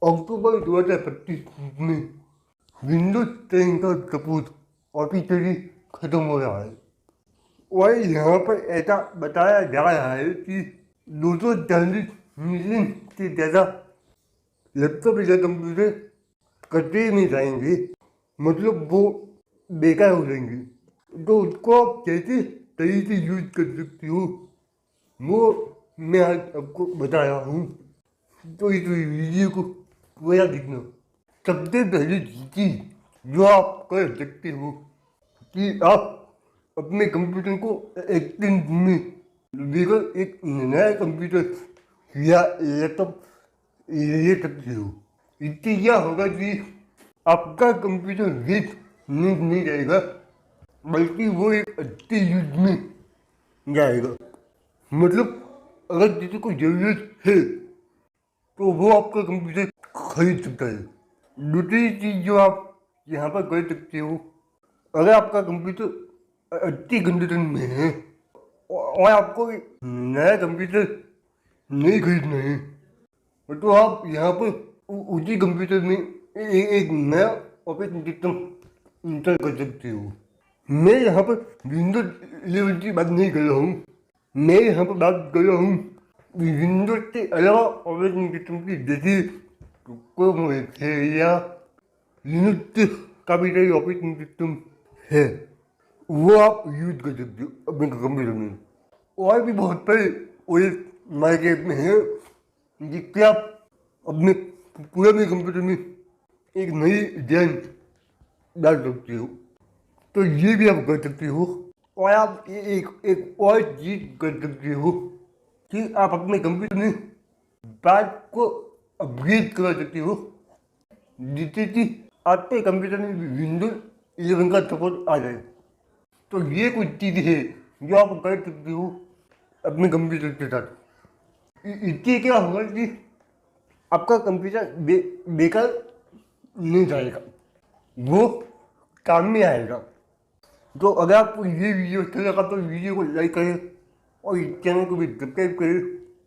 अक्टूबर 2025 में विंडोज 10 का support officially खत्म हो रहा है और यहाँ पर ऐसा बताया जा रहा है कि 240 मिलियन से ज़्यादा लैपटॉप या कंप्यूटर कटे नहीं जाएंगे, मतलब वो बेकार हो जाएंगे। तो उसको आप कैसे सही से यूज कर सकते हो वो मैं आज आपको बता रहा हूँ। तो इस वीडियो को पूरा देखना। सबसे पहली चीज़ जो आप कर सकते हो कि आप अपने कंप्यूटर को एक्सचेंज में लेकर एक नया कंप्यूटर या लैपटॉप ले सकते हो। इससे क्या होगा कि आपका कंप्यूटर वेस्ट नहीं जाएगा, बल्कि वो एक अच्छे यूज में जाएगा। मतलब अगर किसी को जरूरत है तो वो आपका कंप्यूटर खरीद सकता है। दूसरी चीज़ जो आप यहाँ पर कर सकते हो, अगर आपका कंप्यूटर अच्छी कंडीशन में है और आपको नया कंप्यूटर नहीं खरीदना है तो आप यहाँ पर उसी कंप्यूटर में एक नया ऑपरेटिंग सिस्टम इंस्टॉल कर सकते हो। मैं यहाँ पर विंडोज 11 की बात नहीं कर रहा हूँ, मैं यहाँ पर बात कर रहा हूँ विंडोज के अलावा ऑपरेटिंग सिस्टम की, जैसे क्रोम है या लिनक्स का भी कई ऑपरेटिंग सिस्टम है, वो आप यूज कर सकते हो अपने कंप्यूटर में। और भी बहुत सारे ओएस मार्केट में है जिससे आप अपने पुराने कंप्यूटर में एक नई डिजाइन डाल सकते हो। तो ये भी आप कर सकते हो। और आप एक और चीज कर सकते हो कि आप अपने कंप्यूटर में बात को अपग्रेड करा सकते हो, जिससे कि आपके कंप्यूटर में विंडोज 11 का सपोर्ट आ जाए। तो ये कुछ चीज़ है जो आप कर सकते हो अपने कंप्यूटर के साथ। इससे क्या होगा कि आपका कंप्यूटर बेकार नहीं जाएगा, वो काम में आएगा। तो अगर आपको ये वीडियो अच्छा लगा तो वीडियो को लाइक करें और इस चैनल को भी सब्सक्राइब करें।